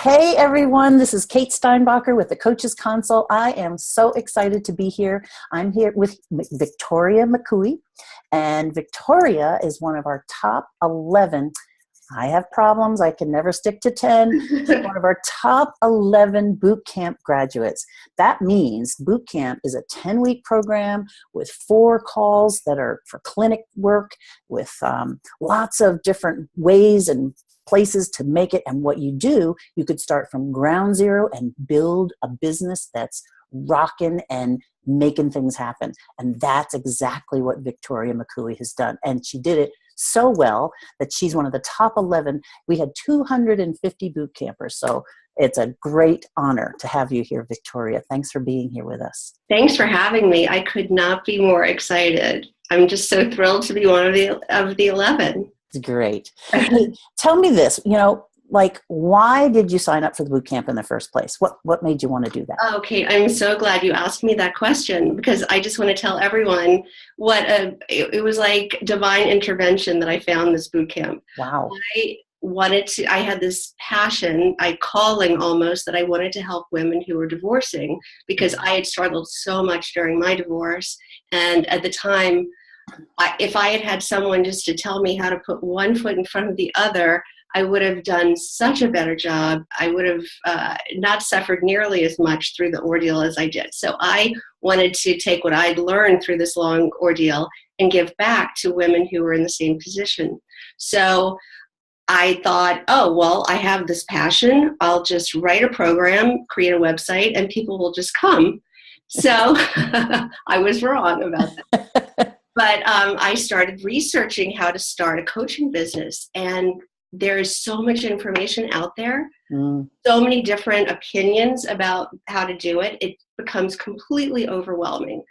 Hey everyone, this is Kate Steinbacher with the Coaches Console. I am so excited to be here. I'm here with Victoria McCooey, and Victoria is one of our top 11. I have problems. I can never stick to 10. One of our top 11 Bootcamp graduates. That means Bootcamp is a 10-week program with 4 calls that are for clinic work with lots of different ways and places to make it. And what you do, you could start from ground zero and build a business that's rocking and making things happen. And that's exactly what Victoria McCooey has done. And she did it so well that she's one of the top 11. We had 250 boot campers. So it's a great honor to have you here, Victoria. Thanks for being here with us. Thanks for having me. I could not be more excited. I'm just so thrilled to be one of the 11. It's great. Hey, tell me this, why did you sign up for the boot camp in the first place? What made you want to do that? Okay, I'm so glad you asked me that question, because I just want to tell everyone it was like divine intervention that I found this boot camp. Wow. I had this passion, calling almost, that I wanted to help women who were divorcing, because I had struggled so much during my divorce. And at the time, if I had had someone just to tell me how to put one foot in front of the other, I would have done such a better job. I would have not suffered nearly as much through the ordeal as I did. So I wanted to take what I'd learned through this long ordeal and give back to women who were in the same position. So I thought, oh, well, I have this passion. I'll just write a program, create a website, and people will just come. So I was wrong about that. But I started researching how to start a coaching business, and there is so much information out there, so many different opinions about how to do it. It becomes completely overwhelming.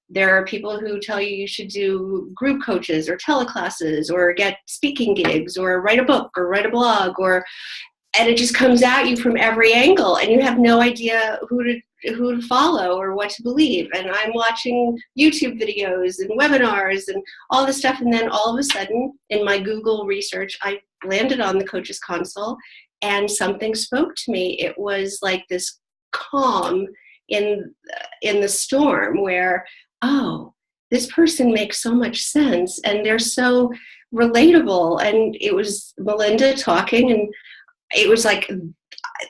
There are people who tell you should do group coaches or teleclasses or get speaking gigs or write a book or write a blog, and it just comes at you from every angle, and you have no idea who to follow or what to believe. And I'm watching YouTube videos and webinars and all this stuff, and then all of a sudden, in my Google research, I landed on the Coaches Console, and something spoke to me. It was like this calm in the storm where, oh, this person makes so much sense, and they're so relatable. And it was Melinda talking, and it was like,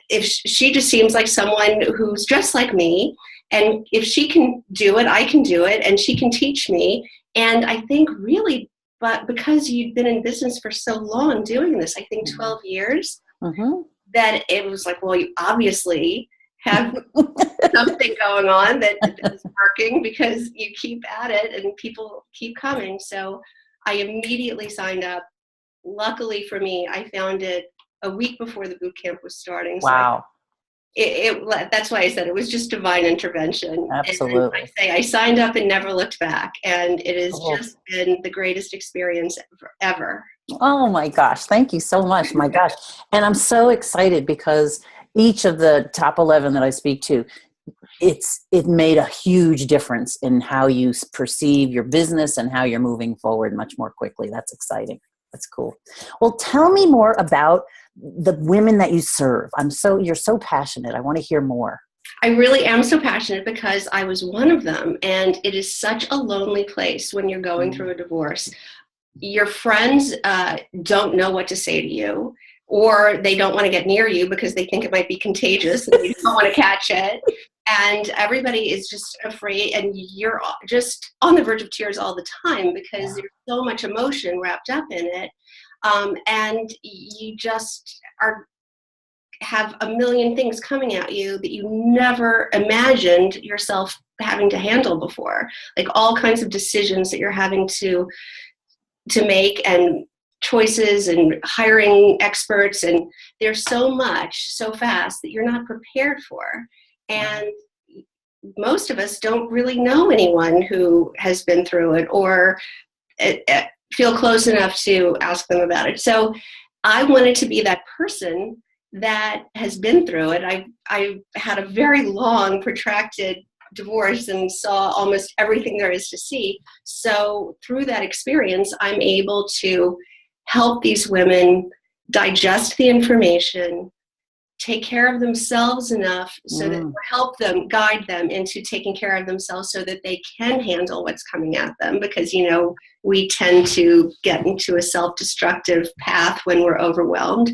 if she just seems like someone who's just like me, and if she can do it, I can do it, and she can teach me. And I think really, but because you've been in business for so long doing this, I think 12 years, that it was like, well, you obviously have something going on that is working, because you keep at it and people keep coming. So I immediately signed up. Luckily for me, I found it a week before the boot camp was starting. Wow. So that's why I said it was just divine intervention. Absolutely. And I signed up and never looked back. And it has just been the greatest experience ever. Oh my gosh. Thank you so much. My gosh. And I'm so excited because each of the top 11 that I speak to, it made a huge difference in how you perceive your business and how you're moving forward much more quickly. That's exciting. That's cool. Well, tell me more about the women that you serve. You're so passionate. I want to hear more. I really am so passionate because I was one of them, and it is such a lonely place when you're going through a divorce. Your friends don't know what to say to you, or they don't want to get near you because they think it might be contagious and you don't want to catch it. And everybody is just afraid, and you're just on the verge of tears all the time because there's so much emotion wrapped up in it. And you just have a million things coming at you that you never imagined yourself having to handle before. Like all kinds of decisions that you're having to make, and choices, and hiring experts, and there's so much so fast that you're not prepared for. And most of us don't really know anyone who has been through it or feel close enough to ask them about it. So I wanted to be that person that has been through it. I had a very long, protracted divorce and saw almost everything there is to see. So through that experience, I'm able to help these women digest the information, take care of themselves enough so that, Mm. help them, guide them into taking care of themselves so that they can handle what's coming at them. Because, we tend to get into a self-destructive path when we're overwhelmed,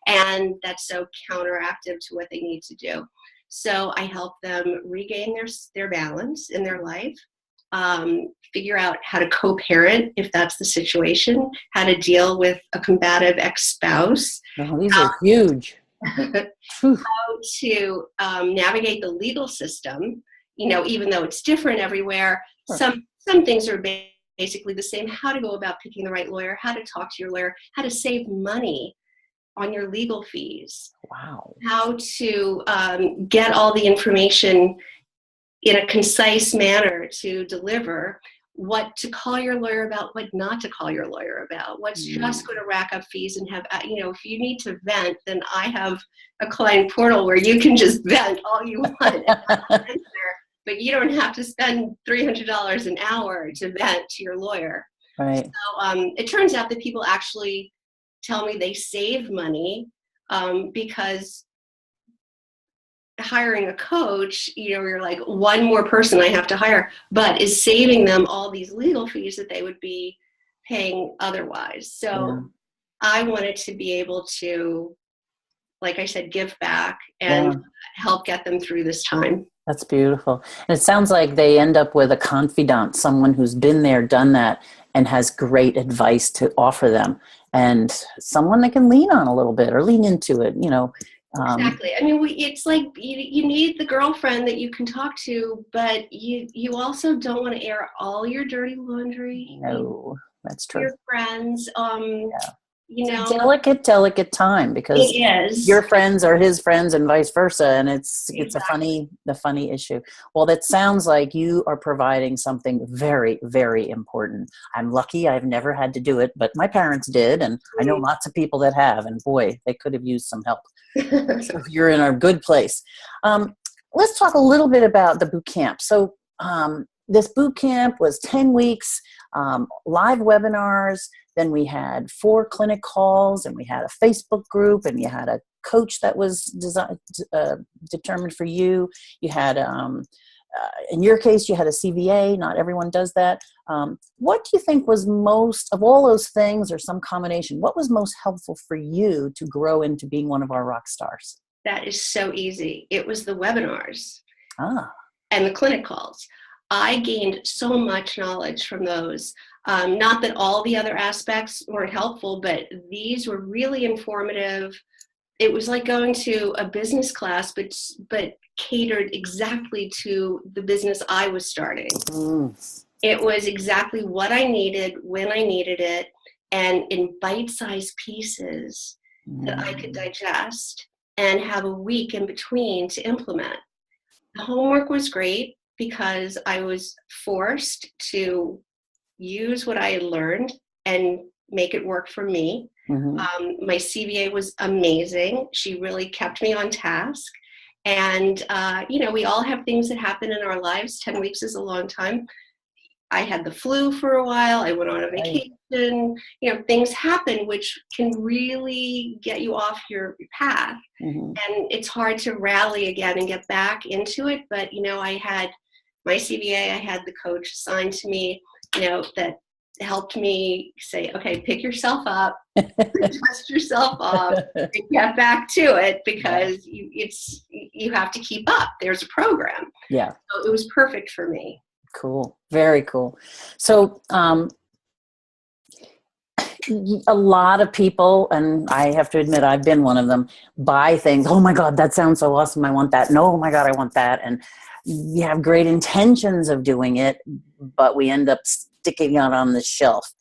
and that's so counteractive to what they need to do. So I help them regain their balance in their life, figure out how to co-parent if that's the situation, how to deal with a combative ex-spouse, Oh, these are huge. Phew. how to navigate the legal system, even though it's different everywhere. Sure. Some things are basically the same. How to go about picking the right lawyer, how to talk to your lawyer, how to save money on your legal fees. Wow. How to get all the information in a concise manner to deliver, what to call your lawyer about, what not to call your lawyer about, what's just going to rack up fees and have, if you need to vent, then I have a client portal where you can just vent all you want. But you don't have to spend $300 an hour to vent to your lawyer. Right. So it turns out that people actually tell me they save money because hiring a coach, you're like, one more person I have to hire, but is saving them all these legal fees that they would be paying otherwise. So I wanted to be able to, like I said, give back and help get them through this time. That's beautiful. And it sounds like they end up with a confidant, someone who's been there, done that, and has great advice to offer them, and someone they can lean on a little bit or lean into it, Exactly. I mean, it's like you need the girlfriend that you can talk to, but you also don't want to air all your dirty laundry. No, that's true. Your friends, It's a delicate time because it is. Your friends are his friends and vice versa, and it's Exactly. the funny issue. Well, that sounds like you are providing something very, very important. I'm lucky I've never had to do it, but my parents did, and I know lots of people that have, and boy, they could have used some help. So you're in a good place. Let's talk a little bit about the boot camp. So this boot camp was 10 weeks, live webinars. Then we had 4 clinic calls, and we had a Facebook group, and you had a coach that was determined for you. You had, in your case, you had a CVA. Not everyone does that. What do you think was most, of all those things or some combination, what was most helpful for you to grow into being one of our rock stars? That is so easy. It was the webinars and the clinic calls. I gained so much knowledge from those. Not that all the other aspects weren't helpful, but these were really informative. It was like going to a business class, but catered exactly to the business I was starting. It was exactly what I needed, when I needed it, and in bite-sized pieces that I could digest and have a week in between to implement. The homework was great because I was forced to use what I had learned and make it work for me. My CVA was amazing. She really kept me on task. And, we all have things that happen in our lives. 10 weeks is a long time. I had the flu for a while. I went on a vacation. Things happen which can really get you off your path. And it's hard to rally again and get back into it. But, I had my CVA, I had the coach assigned to me, that helped me say, okay, pick yourself up, dust yourself off, and get back to it because you have to keep up. There's a program. Yeah. So it was perfect for me. Cool. Very cool. So a lot of people, and I have to admit I've been one of them, buy things. Oh my God, that sounds so awesome. I want that. No, oh my God, I want that. And you have great intentions of doing it, but we end up sticking it on the shelf.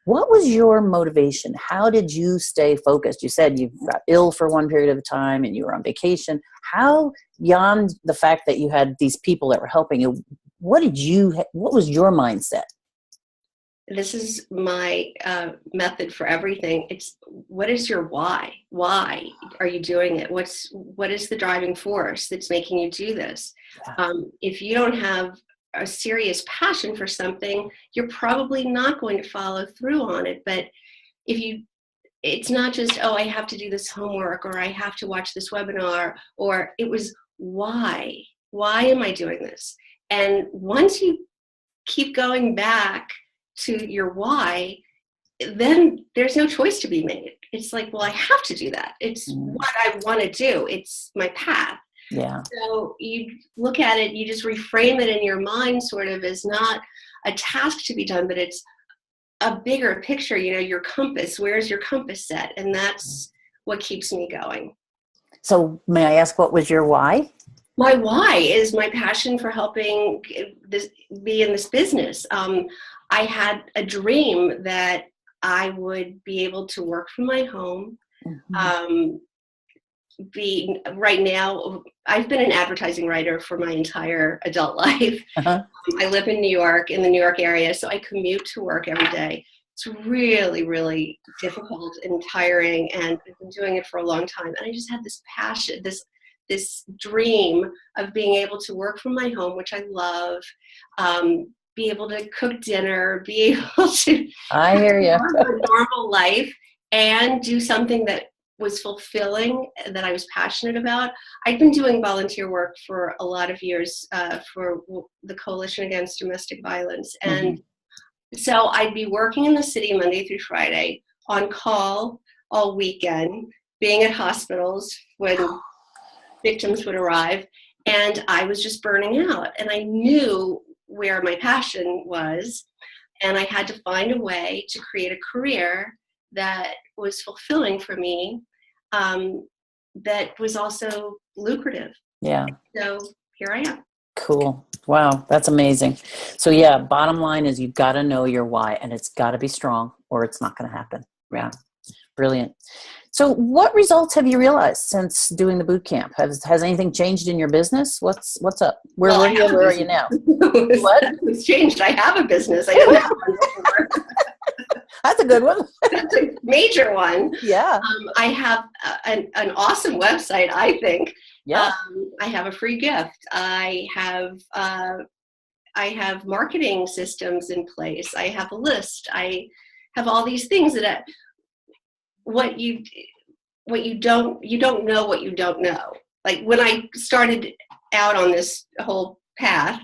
What was your motivation? How did you stay focused? You said you got ill for one period of time and you were on vacation. How, beyond the fact that you had these people that were helping you, what was your mindset? This is my method for everything. It's, what is your why? Why are you doing it? What is the driving force that's making you do this? If you don't have a serious passion for something, you're probably not going to follow through on it. But if you it's not just, oh, I have to do this homework or I have to watch this webinar, or it was why? Why am I doing this? And once you keep going back to your why, then there's no choice to be made. It's like, well, I have to do that. It's what I want to do. It's my path. Yeah. So you look at it, you just reframe it in your mind sort of as not a task to be done, but it's a bigger picture, your compass. Where's your compass set? And that's what keeps me going. So may I ask, what was your why? My why is my passion for helping this be in this business. I had a dream that I would be able to work from my home. Right now, I've been an advertising writer for my entire adult life. I live in New York, in the New York area, so I commute to work every day. It's really, really difficult and tiring, and I've been doing it for a long time. And I just had this passion, this dream of being able to work from my home, which I love, be able to cook dinner, be able to I hear you. have a normal life and do something that was fulfilling, that I was passionate about. I've been doing volunteer work for a lot of years for the Coalition Against Domestic Violence. And so I'd be working in the city Monday through Friday, on call all weekend, being at hospitals when victims would arrive. And I was just burning out. And I knew where my passion was. And I had to find a way to create a career that was fulfilling for me, that was also lucrative. Yeah. So here I am. Cool. Wow. That's amazing. So yeah, bottom line is you've got to know your why, and it's got to be strong or it's not going to happen. Yeah. Brilliant. So what results have you realized since doing the boot camp? Has anything changed in your business? What's up? Where are you now? What? It's changed. I have a business. I didn't have one before. That's a good one. That's a major one. Yeah. I have an awesome website, I think. Yeah. I have a free gift. I have marketing systems in place. I have a list. I have all these things that you don't know what you don't know. Like when I started out on this whole path,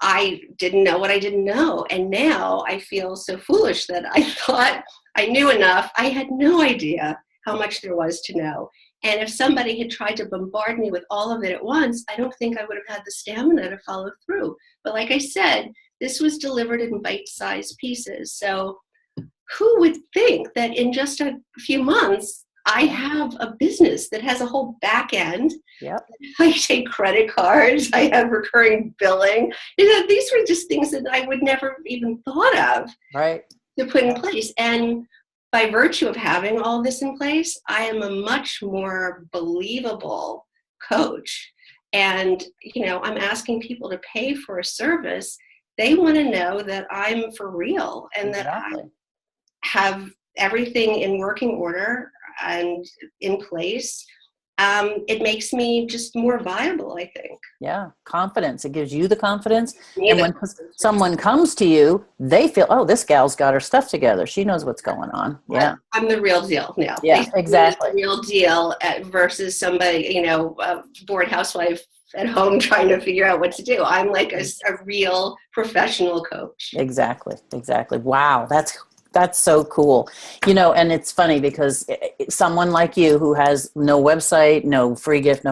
I didn't know what I didn't know. And now I feel so foolish that I thought I knew enough. I had no idea how much there was to know. And if somebody had tried to bombard me with all of it at once, I don't think I would have had the stamina to follow through. But like I said, this was delivered in bite-sized pieces. So who would think that in just a few months, I have a business that has a whole back end. Yep. I take credit cards. I have recurring billing. These were just things that I would never even thought of to put in place. And by virtue of having all this in place, I am a much more believable coach. And, I'm asking people to pay for a service. They want to know that I'm for real and that I have everything in working order and in place. It makes me just more viable, I think. Yeah. Confidence. It gives you the confidence. And when someone comes to you, they feel, oh, this gal's got her stuff together. She knows what's going on. Yeah. I'm the real deal now. Yeah, exactly. The real deal versus somebody, a bored housewife at home trying to figure out what to do. I'm like a real professional coach. Exactly. Wow. That's so cool. And it's funny because someone like you who has no website, no free gift,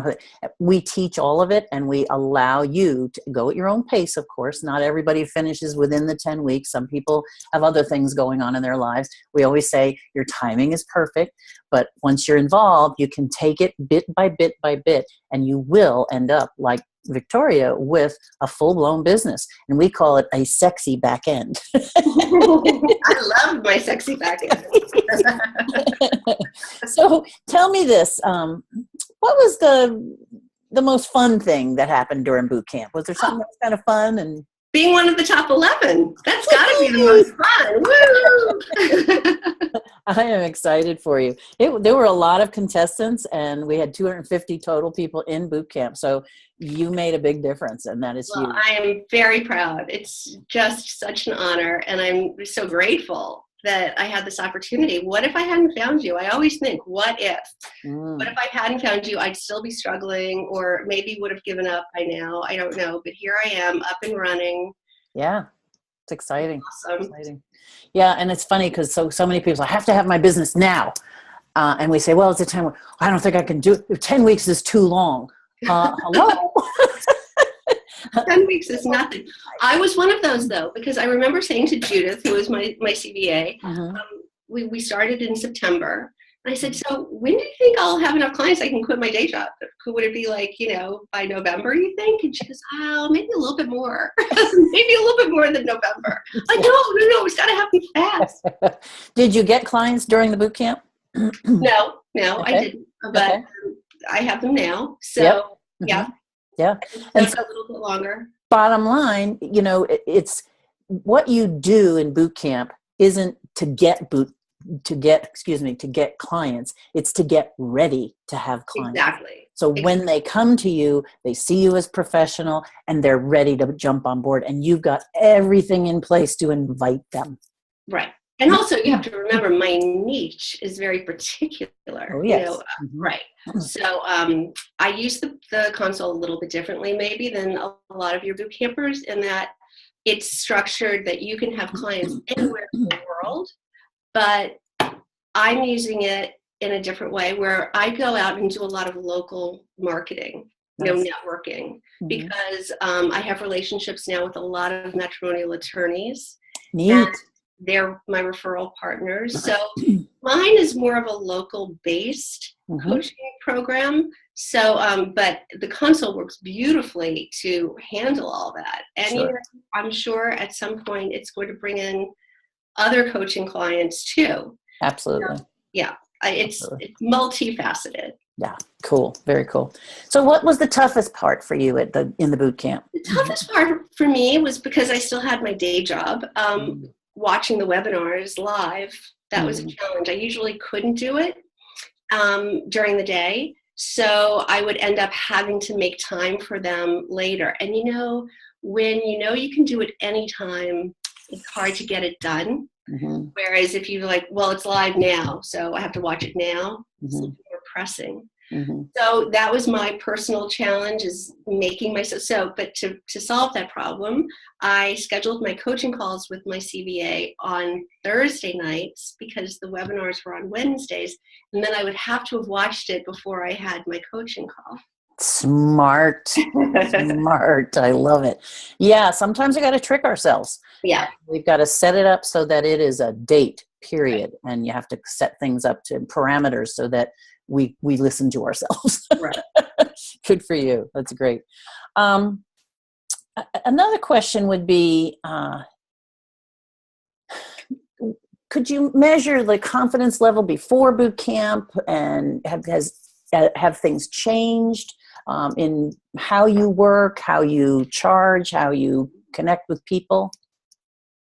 we teach all of it and we allow you to go at your own pace, of course. Not everybody finishes within the 10 weeks. Some people have other things going on in their lives. We always say your timing is perfect, but once you're involved, you can take it bit by bit by bit, and you will end up like Victoria with a full-blown business, and we call it a sexy back end. I love my sexy back end. So tell me this, what was the most fun thing that happened during boot camp? Was there something that was kind of fun? And being one of the top 11. That's got to be the most fun. Woo! I am excited for you. There were a lot of contestants, and we had 250 total people in boot camp. So you made a big difference, and that is huge. I am very proud. It's just such an honor, and I'm so grateful that I had this opportunity. What if I hadn't found you? I always think, what if? Mm. What if I hadn't found you? I'd still be struggling, or maybe would have given up by now. I don't know. But here I am, up and running. Yeah. It's exciting. Awesome. Exciting. Yeah. And it's funny because so many people, I have to have my business now. And we say, well, it's a time where I don't think I can do it. 10 weeks is too long. Hello? 10 weeks is nothing. I was one of those, though, because I remember saying to Judith, who was my CVA, we started in September. And I said, so when do you think I'll have enough clients I can quit my day job? Would it be like, by November, you think? And she goes, oh, maybe a little bit more. Maybe a little bit more than November. Like, no, it's got to happen fast. Did you get clients during the boot camp? No, Okay. I didn't. But I have them now. So, yeah. And so, a little bit longer. Bottom line, it's what you do in boot camp isn't to get clients. It's to get ready to have clients. Exactly. So when they come to you, they see you as professional and they're ready to jump on board, and you've got everything in place to invite them. Right. And also you have to remember my niche is very particular. Oh, yes. Right. So I use the console a little bit differently maybe than a lot of your boot campers, in that it's structured that you can have clients anywhere in the world, but I'm using it in a different way where I go out and do a lot of local marketing, networking, because I have relationships now with a lot of matrimonial attorneys. Neat. They're my referral partners. So mine is more of a local based coaching program. So, but the console works beautifully to handle all that. And I'm sure at some point it's going to bring in other coaching clients too. Absolutely. It's multifaceted. Yeah. Cool. Very cool. So what was the toughest part for you in the boot camp? The toughest part for me was because I still had my day job. Watching the webinars live, that was a challenge. I usually couldn't do it during the day, so I would end up having to make time for them later. And when you can do it anytime, it's hard to get it done. Whereas if you're like, well, it's live now, so I have to watch it now, it's a little more pressing. So that was my personal challenge, is making myself but to solve that problem, I scheduled my coaching calls with my CVA on Thursday nights because the webinars were on Wednesdays, and then I would have to have watched it before I had my coaching call. Smart. I love it. Yeah. Sometimes we got to trick ourselves. Yeah. We've got to set it up so that it is a date, period. Right. And you have to set things up to parameters so that we listen to ourselves. Right. Good for you. That's great. Another question would be, could you measure the confidence level before boot camp, and have things changed in how you work, how you charge, how you connect with people?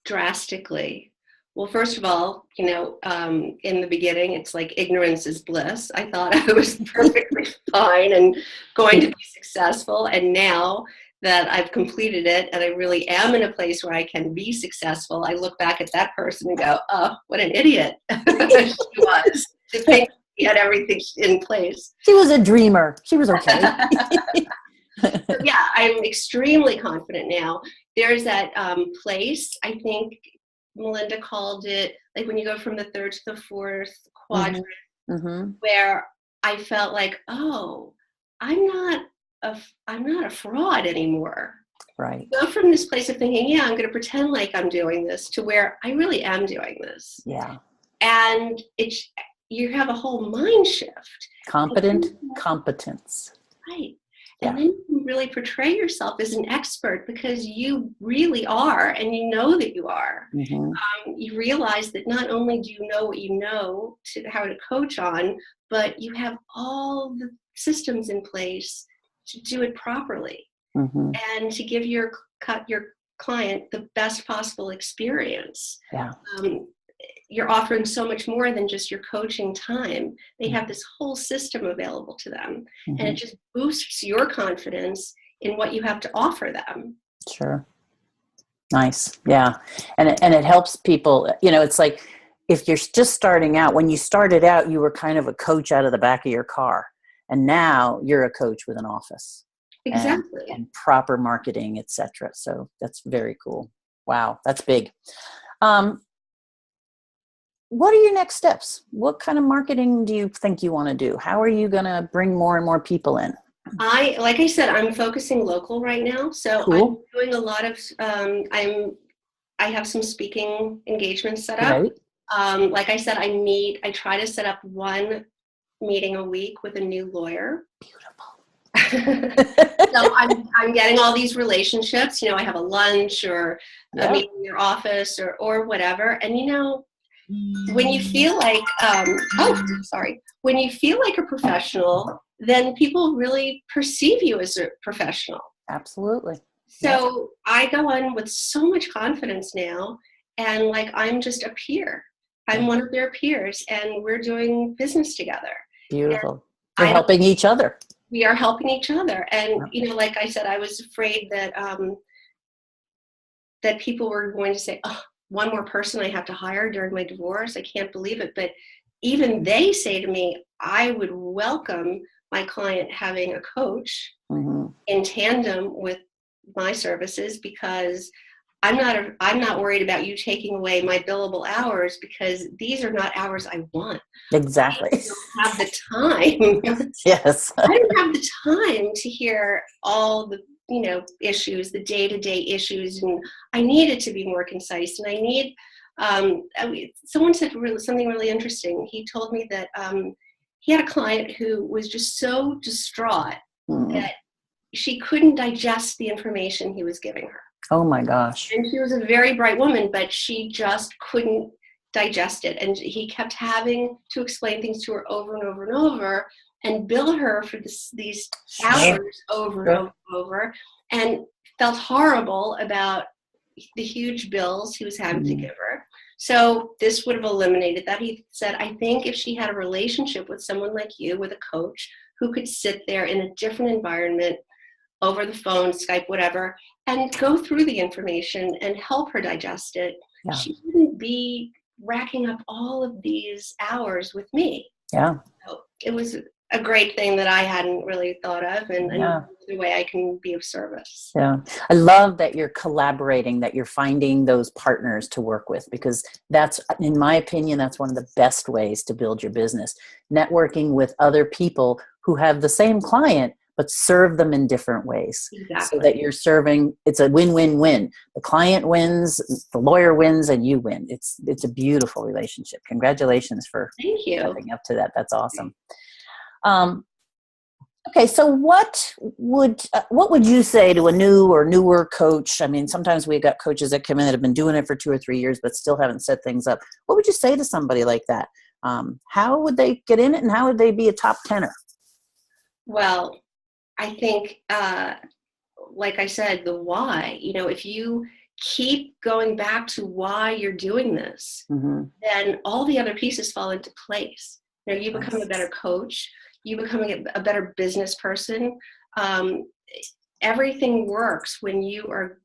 Drastically. Well, first of all, in the beginning, it's like ignorance is bliss. I thought I was perfectly fine and going to be successful. And now that I've completed it and I really am in a place where I can be successful, I look back at that person and go, oh, what an idiot she was to think he had everything in place. She was a dreamer. She was okay. Yeah, I'm extremely confident now. There's that place, I think Melinda called it, like when you go from the third to the fourth quadrant, where I felt like, oh, I'm not a fraud anymore. Right. Go from this place of thinking, yeah, I'm going to pretend like I'm doing this, to where I really am doing this. Yeah. And you have a whole mind shift. Competence. Right. Yeah. And then you can really portray yourself as an expert, because you really are, and you know that you are. You realize that not only do you know what you know how to coach on, but you have all the systems in place to do it properly and to give your client the best possible experience. Yeah. You're offering so much more than just your coaching time. They have this whole system available to them, and it just boosts your confidence in what you have to offer them. Sure. Nice. Yeah. And it helps people, it's like if you're just starting out, when you started out, you were kind of a coach out of the back of your car. And now you're a coach with an office. Exactly. And proper marketing, etc. So that's very cool. Wow, that's big. What are your next steps? What kind of marketing do you think you want to do? How are you going to bring more and more people in? Like I said, I'm focusing local right now. So Cool. I'm doing a lot of, I have some speaking engagements set up. Right. Like I said, I try to set up one meeting a week with a new lawyer. Beautiful. So I'm getting all these relationships. I have a lunch or a meeting in your office or whatever. And when you feel like when you feel like a professional, then people really perceive you as a professional. Absolutely. So I go on with so much confidence now, and like I'm just a peer. I'm one of their peers, and we're doing business together. Beautiful. We're helping each other. We are helping each other. And, like I said, I was afraid that that people were going to say, oh, one more person I have to hire during my divorce. I can't believe it. But even they say to me, I would welcome my client having a coach in tandem with my services, because I'm not worried about you taking away my billable hours, because these are not hours I want. Exactly. I don't have the time. Yes. I don't have the time to hear all the issues, the day-to-day issues, and I need it to be more concise. And I need someone said something really interesting. He told me that he had a client who was just so distraught that she couldn't digest the information he was giving her. Oh my gosh. And she was a very bright woman, but she just couldn't digest it. And he kept having to explain things to her over and over and over, and bill her for these hours over and over and over, and felt horrible about the huge bills he was having to give her. So this would have eliminated that. He said, I think if she had a relationship with someone like you, with a coach, who could sit there in a different environment, over the phone, Skype, whatever, and go through the information and help her digest it, she wouldn't be racking up all of these hours with me. Yeah. So it was a great thing that I hadn't really thought of, and another way I can be of service. Yeah. I love that you're collaborating, that you're finding those partners to work with, because that's, in my opinion, that's one of the best ways to build your business. Networking with other people who have the same client, but serve them in different ways. Exactly. So that you're serving, it's a win-win-win. The client wins, the lawyer wins, and you win. It's a beautiful relationship. Congratulations for stepping up to that. That's awesome. Okay, so what would you say to a new or newer coach? I mean, sometimes we've got coaches that come in that have been doing it for 2 or 3 years, but still haven't set things up. What would you say to somebody like that? How would they get in it, and how would they be a top 10er? Well, I think, like I said, the why. If you keep going back to why you're doing this, then all the other pieces fall into place. You become a better coach. You become a better business person. Everything works when you are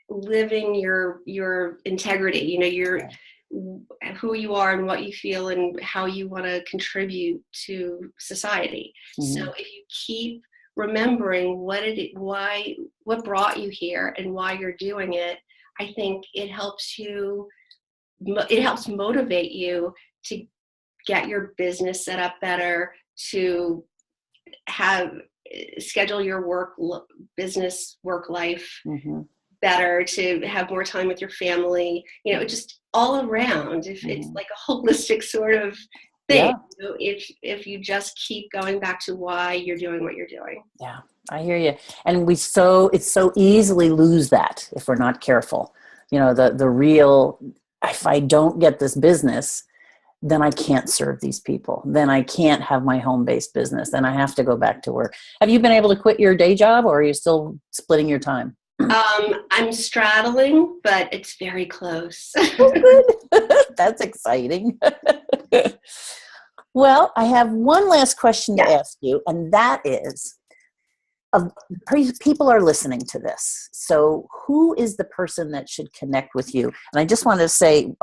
living your integrity. Who you are and what you feel and how you want to contribute to society. So if you keep remembering what brought you here and why you're doing it, I think it helps motivate you to get your business set up better, to schedule your business work life better, to have more time with your family, just all around. If it's like a holistic sort of thing, if you just keep going back to why you're doing what you're doing. Yeah, I hear you. And it's so easily lose that if we're not careful. The real, if I don't get this business, then I can't serve these people. Then I can't have my home-based business. Then I have to go back to work. Have you been able to quit your day job, or are you still splitting your time? I'm straddling, but it's very close. Oh, good. That's exciting. Well, I have one last question to ask you, and that is, people are listening to this. So who is the person that should connect with you? And I just want to say,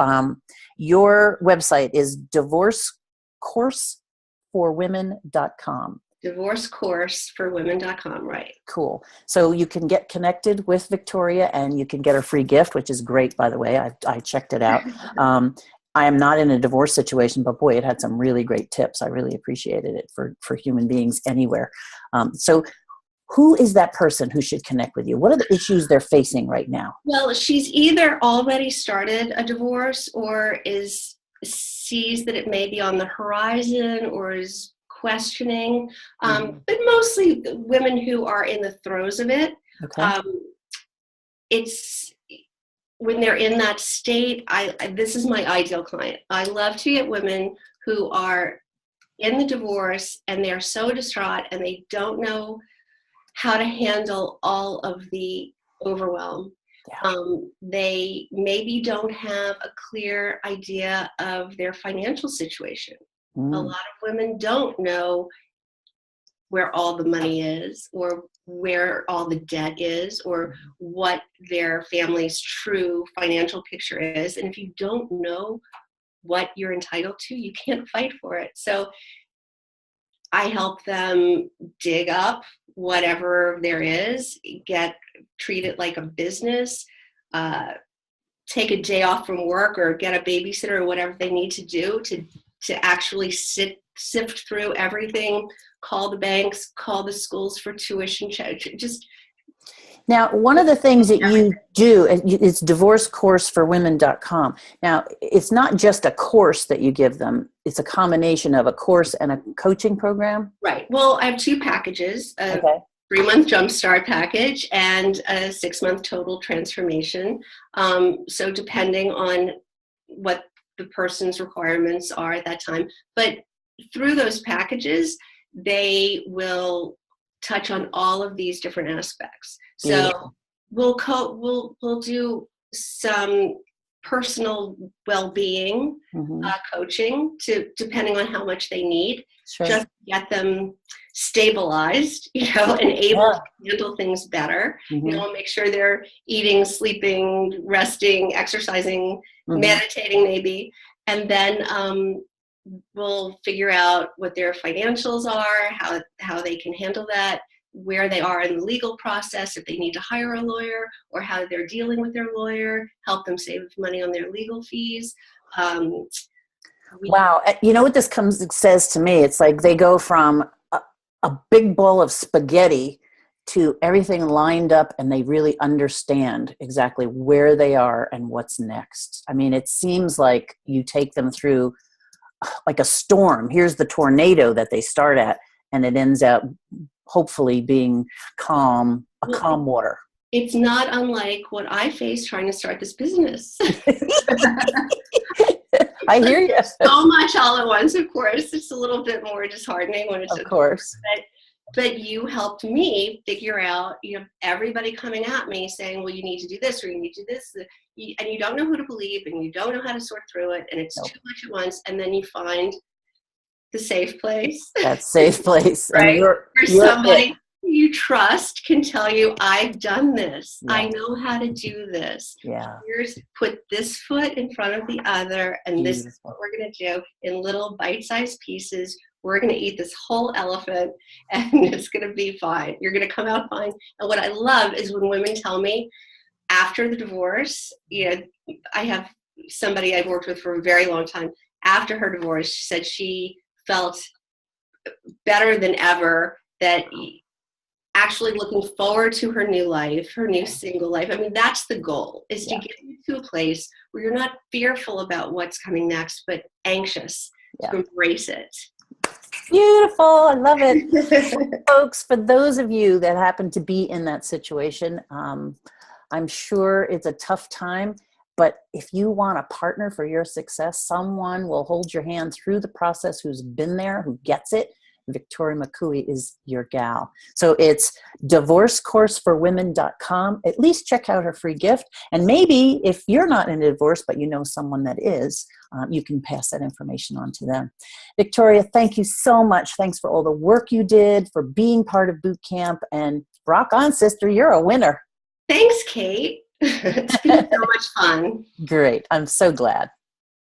your website is divorcecourseforwomen.com. Divorcecourseforwomen.com, right. Cool. So you can get connected with Victoria and you can get a free gift, which is great, by the way. I checked it out. I am not in a divorce situation, but boy, it had some really great tips. I really appreciated it for human beings anywhere. So who is that person who should connect with you? What are the issues they're facing right now? Well, she's either already started a divorce or sees that it may be on the horizon or is questioning, but mostly women who are in the throes of it. Okay. It's when they're in that state, this is my ideal client. I love to get women who are in the divorce and they're so distraught and they don't know how to handle all of the overwhelm. Yeah. They maybe don't have a clear idea of their financial situation. A lot of women don't know where all the money is or where all the debt is or what their family's true financial picture is. And if you don't know what you're entitled to, you can't fight for it. So I help them dig up whatever there is, treat it like a business, take a day off from work or get a babysitter or whatever they need to do to actually sift through everything, call the banks, call the schools for tuition, just. Now, one of the things that you do is divorcecourseforwomen.com. Now, it's not just a course that you give them. It's a combination of a course and a coaching program. Right. Well, I have two packages, a 3-month jumpstart package and a 6-month total transformation. So depending on what the person's requirements are at that time. But through those packages, they will touch on all of these different aspects. So we'll do some personal well-being coaching depending on how much they need, just to get them stabilized, and able to handle things better. Make sure they're eating, sleeping, resting, exercising, meditating maybe, and then we'll figure out what their financials are, how they can handle that, where they are in the legal process, if they need to hire a lawyer, or how they're dealing with their lawyer, help them save money on their legal fees. Wow. You know what this says to me? It's like they go from a big bowl of spaghetti to everything lined up and they really understand exactly where they are and what's next. I mean, it seems like you take them through like a storm. Here's the tornado that they start at, and it ends up hopefully being calm water. It's not unlike what I faced trying to start this business. I hear you. So much all at once, of course. It's a little bit more disheartening when it's of course. But you helped me figure out, everybody coming at me saying, well, you need to do this or you need to do this. And you don't know who to believe and you don't know how to sort through it. And it's too much at once. And then you find the safe place. That safe place. Right? Where somebody you trust can tell you, I've done this. Yeah. I know how to do this. Yeah. Put this foot in front of the other. And this is what we're going to do in little bite-sized pieces. We're going to eat this whole elephant and it's going to be fine. You're going to come out fine. And what I love is when women tell me after the divorce, I have somebody I've worked with for a very long time. After her divorce, she said she felt better than ever, that actually looking forward to her new life, her new single life. I mean, that's the goal, is to get you to a place where you're not fearful about what's coming next, but anxious to embrace it. Beautiful. I love it. Folks, for those of you that happen to be in that situation, I'm sure it's a tough time, but if you want a partner for your success, someone will hold your hand through the process who's been there, who gets it. Victoria McCooey is your gal. So it's divorcecourseforwomen.com. At least check out her free gift. And maybe if you're not in a divorce, but you know someone that is, you can pass that information on to them. Victoria, thank you so much. Thanks for all the work you did, for being part of Bootcamp, and rock on, sister. You're a winner. Thanks, Kate. It's been so much fun. Great. I'm so glad.